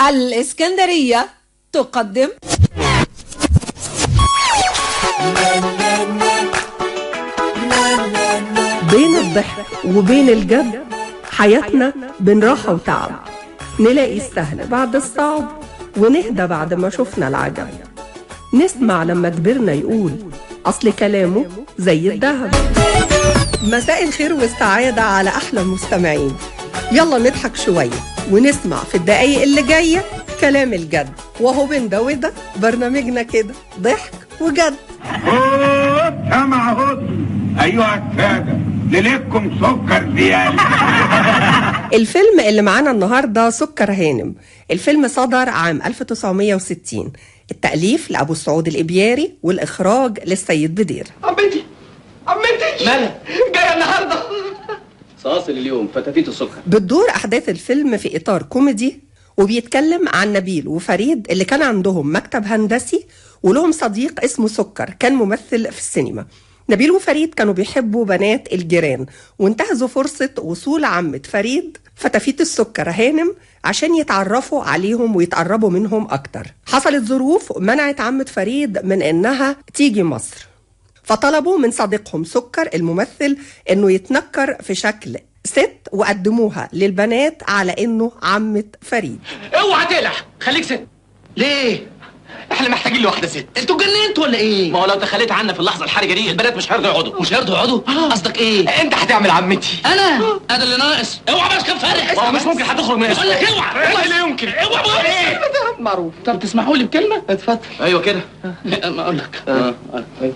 الإسكندرية تقدم بين الضحك وبين الجد حياتنا بين راحة وتعب، نلاقي السهل بعد الصعب ونهدى بعد ما شفنا العجب، نسمع لما كبرنا يقول أصل كلامه زي الذهب. مساء الخير والسعادة على أحلى المستمعين، يلا نضحك شوية ونسمع في الدقايق اللي جاية كلام الجد، وهو بين ده وده برنامجنا كده ضحك وجد. سمع هدي أيها السادة، لليكم سكر زيادة. الفيلم اللي معانا النهاردة سكر هانم. الفيلم صدر عام 1960، التأليف لأبو السعود الإبياري والإخراج للسيد بدير. عمتي مالك؟ جايه النهارده صاصل اليوم فتافيت السكر. بتدور أحداث الفيلم في إطار كوميدي، وبيتكلم عن نبيل وفريد اللي كان عندهم مكتب هندسي ولهم صديق اسمه سكر كان ممثل في السينما. نبيل وفريد كانوا بيحبوا بنات الجيران، وانتهزوا فرصة وصول عمة فريد فتافيت السكر هانم عشان يتعرفوا عليهم ويتقربوا منهم أكتر. حصلت ظروف منعت عمة فريد من إنها تيجي مصر، فطلبوا من صديقهم سكر الممثل إنه يتنكر في شكل ست وقدموها للبنات على إنه عمة فريد. اوعى تقلع، خليك ست. ليه؟ احنا محتاجين لواحده ست. انتوا اتجننتوا ولا ايه؟ ما هو لو تخليت عنا في اللحظه الحرجه دي البنات مش هيرضوا يقعدوا. مش هيرضوا يقعدوا؟ قصدك ايه؟ انت هتعمل عمتي. انا اللي ناقص. اوعى بس كم فرق. مش ممكن هتخرج من بقول لك اوعى. والله لا يمكن. اوعى بقول ايه؟ معروف. طب تسمحوا لي بكلمه؟ اتفضل. ايوه كده. ما اقول لك. ايوه.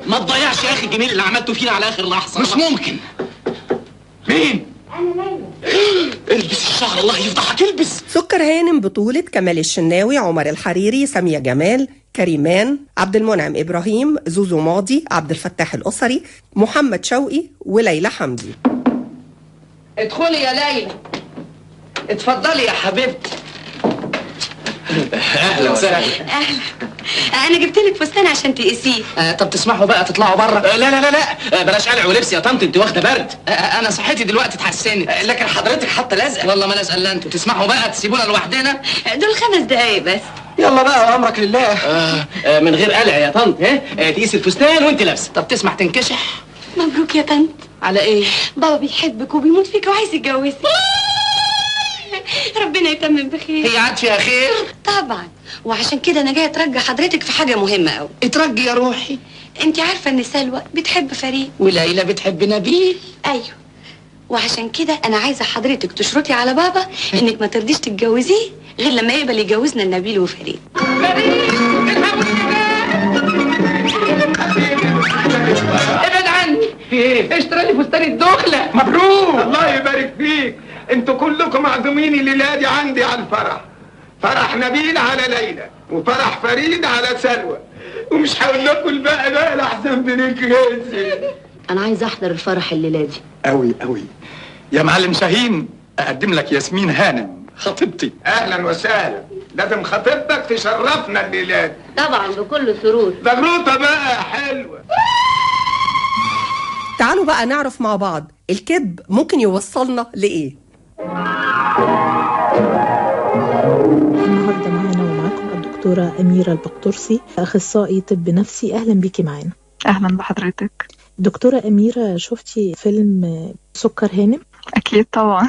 ما تضيعش يا اخي الجميل اللي عملته فينا على اخر لحظه. مش ممكن. مين؟ البس الشعر الله يفضحك، البس. سكر هانم بطولة كمال الشناوي، عمر الحريري، سامية جمال، كريمان، عبد المنعم إبراهيم، زوزو ماضي، عبد الفتاح الأسري، محمد شوقي، وليلى حمدي. ادخلي يا ليلى. اتفضلي يا حبيبتي. اهلا وسهلا. اهلا. انا جبت لك فستان عشان تقيسيه. طب تسمحوا بقى تطلعوا بره؟ لا لا لا لا، بلاش قلع ولبس يا طنط، انت واخده برد. انا صحتي دلوقتي اتحسنت. لكن حضرتك حاطه لزقه. والله ما لازقه الا انتوا. تسمحوا بقى تسيبونا لوحدنا؟ دول 5 دقايق بس. يلا بقى وامرك لله. من غير قلع يا طنط، تقيس الفستان وانت لابسه. طب تسمح تنكشح؟ مبروك يا طنط. على ايه؟ بابا بيحبك وبيموت فيك وعايز يتجوزك. ربنا يتمم بخير. هي عاد فيها خير؟ طبعا، وعشان كده انا جايه اترجى حضرتك في حاجه مهمه قوي. اترجي يا روحي. انت عارفه ان سلوى بتحب فريد وليلى بتحب نبيل. ايوه، وعشان كده انا عايزه حضرتك تشرطي على بابا انك ما ترضيش تتجوزيه غير لما يقبل يجوزنا نبيل وفريد. ابعد عني. في ايه؟ اشتري لي فستان الدخله. مبروك، الله يبارك فيك. انتوا كلكم معزومين الليله دي عندي على الفرح. فرح نبيل على ليلى، وفرح فريد على سلوى، ومش هقول لكم الباقي بقى لحسن بنكهز. انا عايزه احضر الفرح الليله دي قوي قوي. يا معلم شاهين، اقدم لك ياسمين هانم خطيبتي. اهلا وسهلا. لازم خطيبتك تشرفنا الليله دي. طبعا بكل سرور. زغروطه بقى حلوه. تعالوا بقى نعرف مع بعض الكذب ممكن يوصلنا لإيه. النهارده معانا ومعاكم الدكتورة أميرة البقترسي، أخصائي طب نفسي. أهلا بيكي معانا. أهلا بحضرتك. دكتورة أميرة، شفتي فيلم سكر هانم؟ أكيد طبعا.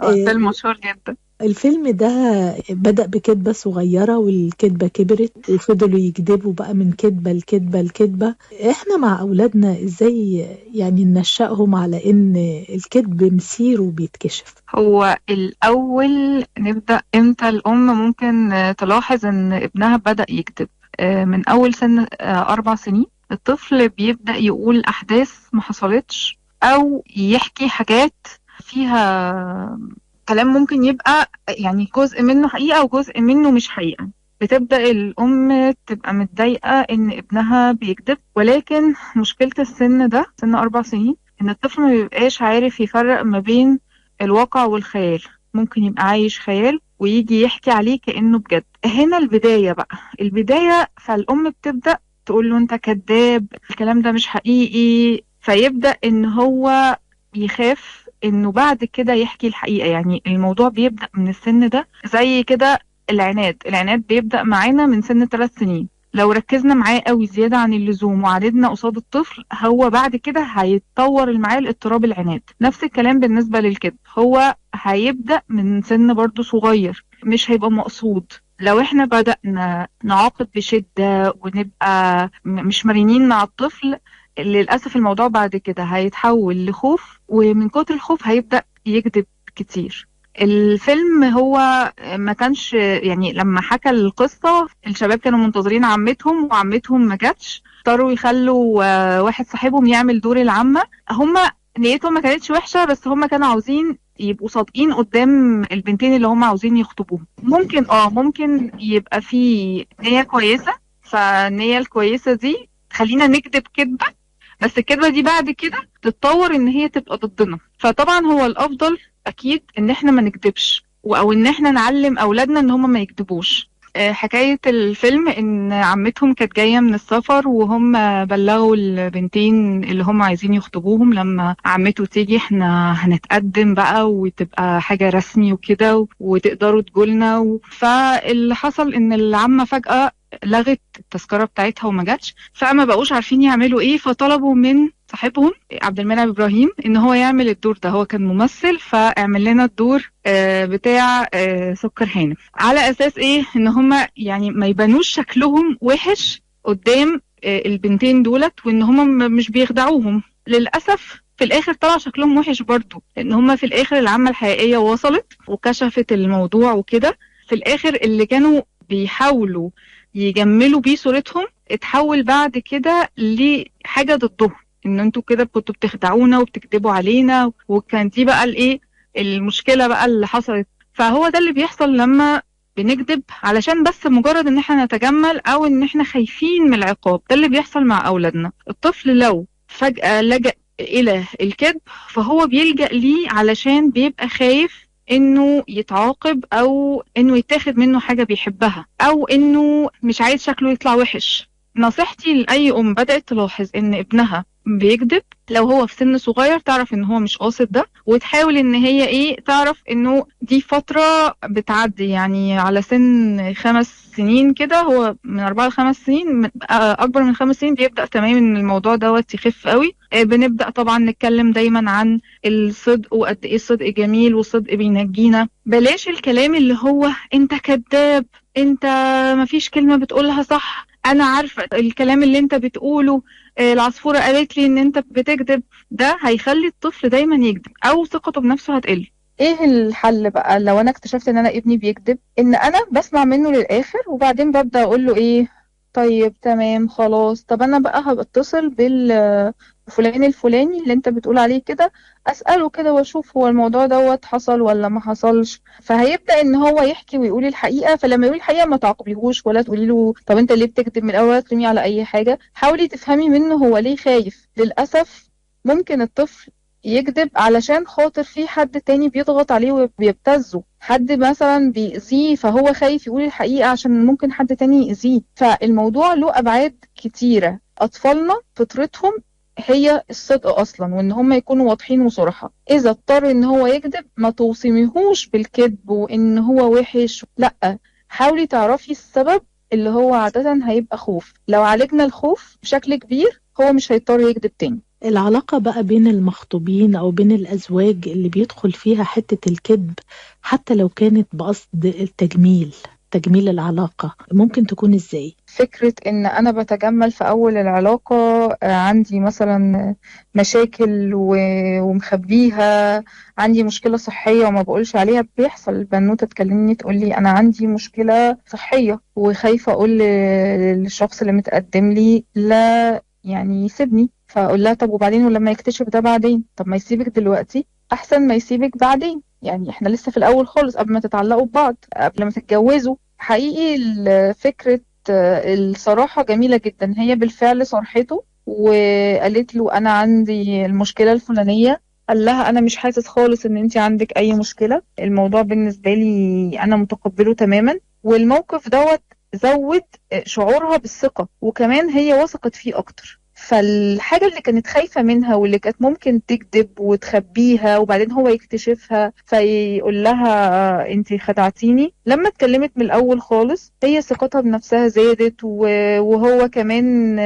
فيلم مشهور جدا. الفيلم ده بدأ بكذبة صغيرة والكذبة كبرت وفضلوا يكذبوا بقى من كذبة لكذبة لكذبة. احنا مع أولادنا ازاي يعني ننشأهم على ان الكذب مسيره بيتكشف؟ هو الأول نبدأ امتى الأم ممكن تلاحظ ان ابنها بدأ يكذب؟ من أول سن 4 سنين الطفل بيبدأ يقول أحداث ما حصلتش أو يحكي حاجات فيها كلام ممكن يبقى يعني جزء منه حقيقة وجزء منه مش حقيقة. بتبدأ الأم تبقى متضايقة إن ابنها بيكذب، ولكن مشكلة السن ده سن 4 سنين إن الطفل ما بيبقاش عارف يفرق ما بين الواقع والخيال. ممكن يبقى عايش خيال ويجي يحكي عليه كأنه بجد. هنا البداية بقى، البداية فالأم بتبدأ تقول له أنت كذاب، الكلام ده مش حقيقي. فيبدأ ان هو يخاف انه بعد كده يحكي الحقيقة. يعني الموضوع بيبدأ من السن ده زي كده. العناد بيبدأ معانا من سن 3 سنين. لو ركزنا معاه قوي زيادة عن اللزوم وعاندنا قصاد الطفل، هو بعد كده هيتطور معاه الاضطراب العناد. نفس الكلام بالنسبة للكذب، هو هيبدأ من سن برضو صغير، مش هيبقى مقصود. لو احنا بدأنا نعاقب بشدة ونبقى مش مرنين مع الطفل، للأسف الموضوع بعد كده هيتحول لخوف، ومن كتر الخوف هيبدأ يكذب كتير. الفيلم هو ما كانش يعني لما حكى القصة الشباب كانوا منتظرين عمتهم، وعمتهم ما جاتش، اضطروا يخلوا واحد صاحبهم يعمل دور العمة. هما نيتهم ما كانتش وحشة، بس هما كانوا عاوزين يبقوا صادقين قدام البنتين اللي هما عاوزين يخطبوهم. ممكن يبقى في نية كويسة، فالنية الكويسة دي خلينا نكذب كذبة، بس الكذبة دي بعد كده تتطور ان هي تبقى ضدنا. فطبعا هو الافضل اكيد ان احنا ما نكذبش، او ان احنا نعلم اولادنا ان هم ما يكذبوش. حكاية الفيلم ان عمتهم كانت جاية من السفر، وهم بلغوا البنتين اللي هم عايزين يخطبوهم لما عمته تيجي احنا هنتقدم بقى وتبقى حاجة رسمي وكده وتقدروا تقولنا. فاللي حصل ان العمة فجأة لغت التذكرة بتاعتها وما جاتش، فما بقوش عارفين يعملوا ايه، فطلبوا من صاحبهم عبد المنعم ابراهيم ان هو يعمل الدور ده. هو كان ممثل، فاعمل لنا الدور بتاع سكر هانم، على اساس ايه؟ ان هما يعني ما يبانوش شكلهم وحش قدام البنتين دولت، وان هما مش بيخدعوهم. للاسف في الاخر طلع شكلهم وحش برضو، لان هما في الاخر العمة الحقيقية وصلت وكشفت الموضوع وكده. في الاخر اللي كانوا بيحاولوا يجملوا بيه صورتهم اتحول بعد كده لحاجة ضدهم، ان انتوا كده كنتوا بتخدعونا وبتكذبوا علينا، وكان دي بقى الايه المشكلة بقى اللي حصلت. فهو ده اللي بيحصل لما بنكذب علشان بس مجرد ان احنا نتجمل، او ان احنا خايفين من العقاب. ده اللي بيحصل مع اولادنا. الطفل لو فجأة لجأ الى الكذب، فهو بيلجأ ليه علشان بيبقى خايف انه يتعاقب، او انه يتاخد منه حاجة بيحبها، او انه مش عايز شكله يطلع وحش. نصيحتي لأي أم بدأت تلاحظ ان ابنها بيكذب، لو هو في سن صغير تعرف ان هو مش قاصد ده، وتحاول ان هي تعرف انه دي فترة بتعدي. يعني على سن 5 سنين كده، هو من 4 ل5 سنين، اكبر من 5 سنين بيبدأ تمام ان الموضوع دوت يخف قوي. بنبدأ طبعا نتكلم دايما عن الصدق، وقد ايه الصدق جميل والصدق بينجينا. بلاش الكلام اللي هو انت كذاب، انت مفيش كلمة بتقولها صح، انا عارفة الكلام اللي انت بتقوله، العصفورة قالت لي ان انت بتكذب. ده هيخلي الطفل دايما يكذب، او ثقته بنفسه هتقل. ايه الحل بقى لو انا اكتشفت ان انا ابني بيكذب؟ ان انا بسمع منه للاخر، وبعدين ببدأ اقول له ايه، طيب تمام خلاص، طب انا بقى هبقى اتصل بالفلان الفلاني اللي انت بتقول عليه كده، اسأله كده واشوف هو الموضوع دوت حصل ولا ما حصلش. فهيبدأ ان هو يحكي ويقول الحقيقة. فلما يقول الحقيقة ما تعاقبيهوش ولا تقولي له طب انت ليه بتكذب من الاول، ولا تلوميه على اي حاجة. حاولي تفهمي منه هو ليه خايف. للأسف ممكن الطفل يكذب علشان خاطر في حد تاني بيضغط عليه وبيبتزه، حد مثلا بيأذيه، فهو خايف يقول الحقيقة عشان ممكن حد تاني يأذيه. فالموضوع له أبعاد كتيرة. أطفالنا فطرتهم هي الصدق أصلا، وإن هم يكونوا واضحين وصراحة. إذا اضطر إن هو يكذب، ما توصميهوش بالكذب وإن هو وحش، لأ، حاولي تعرفي السبب اللي هو عادة هيبقى خوف. لو عالجنا الخوف بشكل كبير، هو مش هيضطر يكذب تاني. العلاقة بقى بين المخطوبين أو بين الأزواج اللي بيدخل فيها حتة الكذب، حتى لو كانت بقصد تجميل العلاقة، ممكن تكون إزاي؟ فكرة إن أنا بتجمل في أول العلاقة، عندي مثلا مشاكل ومخبيها، عندي مشكلة صحية وما بقولش عليها. بيحصل البنوتة تكلمني تقولي أنا عندي مشكلة صحية وخايفة أقول للشخص اللي متقدم لي لا يعني يسيبني. فأقول لها طب وبعدين، ولما يكتشف ده بعدين؟ طب ما يسيبك دلوقتي أحسن ما يسيبك بعدين. يعني احنا لسه في الأول خالص، قبل ما تتعلقوا ببعض، قبل ما تتجوزوا. حقيقي فكرة الصراحة جميلة جدا. هي بالفعل صرحته وقالت له أنا عندي المشكلة الفلانية. قال لها أنا مش حاسس خالص إن أنت عندك أي مشكلة، الموضوع بالنسبة لي أنا متقبله تماما. والموقف دوت زود شعورها بالثقة، وكمان هي وثقت فيه أكتر. فالحاجة اللي كانت خايفة منها واللي كانت ممكن تكذب وتخبيها وبعدين هو يكتشفها فيقول لها انتي خدعتيني، لما اتكلمت من الأول خالص هي ثقتها بنفسها زادت وهو كمان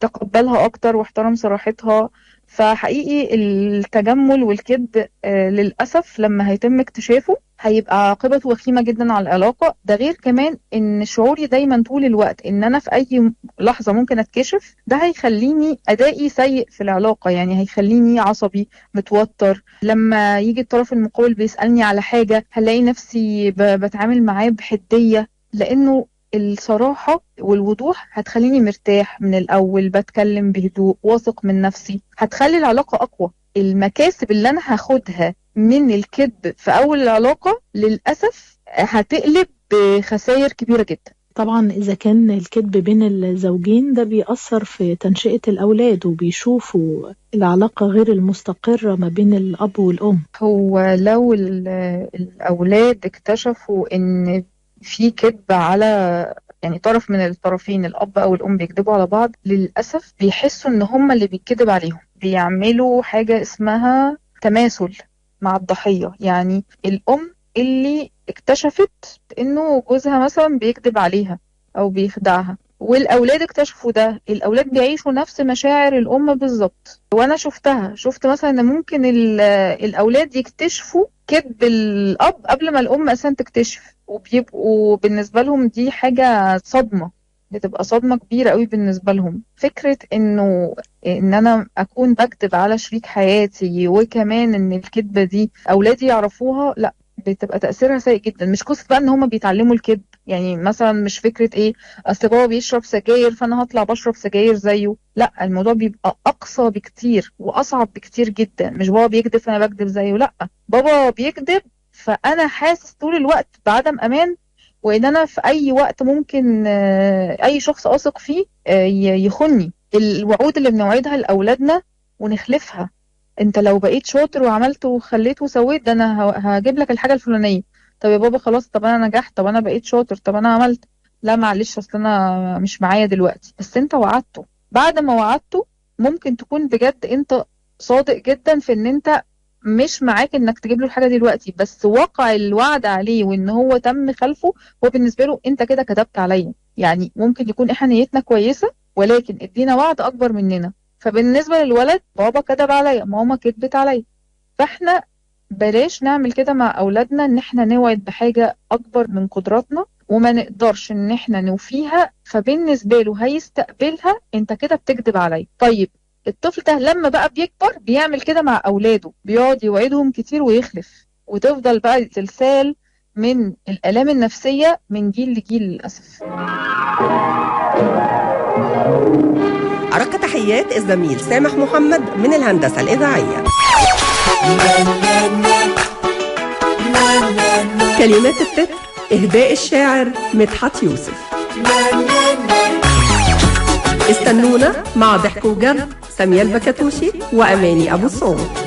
تقبلها أكتر واحترم صراحتها. فحقيقي التجمل والكذب للأسف لما هيتم اكتشافه هيبقى عاقبته وخيمة جدا على العلاقة. ده غير كمان ان شعوري دايما طول الوقت ان انا في اي لحظة ممكن اتكشف، ده هيخليني ادائي سيء في العلاقة، يعني هيخليني عصبي متوتر. لما يجي الطرف المقابل بيسألني على حاجة هلاقي نفسي بتعامل معاه بحدية، لانه الصراحة والوضوح هتخليني مرتاح من الأول، بتكلم بهدوء، واثق من نفسي، هتخلي العلاقة أقوى. المكاسب اللي أنا هاخدها من الكذب في أول العلاقة للأسف هتقلب بخسائر كبيرة جدا. طبعا إذا كان الكذب بين الزوجين ده بيأثر في تنشئة الأولاد وبيشوفوا العلاقة غير المستقرة ما بين الأب والأم. هو لو الأولاد اكتشفوا إن في كذب على يعني طرف من الطرفين، الأب أو الأم بيكذبوا على بعض، للأسف بيحسوا إن هم اللي بيتكذب عليهم، بيعملوا حاجة اسمها تماثل مع الضحية. يعني الأم اللي اكتشفت إنه جوزها مثلا بيكذب عليها أو بيخدعها، والأولاد اكتشفوا ده، الأولاد بيعيشوا نفس مشاعر الأم بالظبط. وأنا شفت مثلا إن ممكن الأولاد يكتشفوا كذب الأب قبل ما الأم أصلا تكتشف، وبيبقوا بالنسبة لهم دي حاجة صدمة، بتبقى صدمة كبيرة قوي بالنسبة لهم. فكرة إن أنا أكون بكذب على شريك حياتي وكمان إن الكذبة دي أولادي يعرفوها، لا، بتبقى تأثيرها سيء جدا. مش قصة بقى إن هما بيتعلموا الكذب، يعني مثلا مش فكرة إيه أصل بابا بيشرب سجاير فأنا هطلع بشرب سجاير زيه، لا، الموضوع بيبقى أقصى بكتير وأصعب بكتير جدا. مش بابا بيكذب فأنا بكذب زيه، لا، بابا بيكذب فأنا حاسس طول الوقت بعدم أمان، وإن أنا في أي وقت ممكن أي شخص أثق فيه يخوني. الوعود اللي بنوعدها لأولادنا ونخلفها، انت لو بقيت شاطر وعملت وخليت وسويت ده انا هجيب لك الحاجة الفلانية. طب يا بابا خلاص، طب انا نجحت، طب انا بقيت شاطر، طب انا عملت، لا معلش اصل انا مش معايا دلوقتي. بس انت وعدته، بعد ما وعدته ممكن تكون بجد انت صادق جدا في ان انت مش معاك انك تجيب له الحاجة دلوقتي، بس وقع الوعد عليه وان هو تم خلفه، هو بالنسبة له انت كده كذبت عليا. يعني ممكن يكون احنا نيتنا كويسة ولكن ادينا وعد اكبر مننا. فبالنسبة للولد، بابا كذب عليا، ماما كذبت عليا، فاحنا بلاش نعمل كده مع اولادنا، ان احنا نوعد بحاجة اكبر من قدراتنا وما نقدرش ان احنا نوفيها، فبالنسبة له هيستقبلها انت كده بتكذب عليا. طيب الطفل ده لما بقى بيكبر بيعمل كده مع اولاده، بيقعد يوعدهم كتير ويخلف، وتفضل بقى سلسال من الآلام النفسية من جيل لجيل للأسف. أرق تحيات الزميل سامح محمد من الهندسة الإذاعية. كلمات التتر إهداء الشاعر مدحت يوسف. استنونا مع ضحك وجد سمية البكتوشي وأماني أبو الصوم.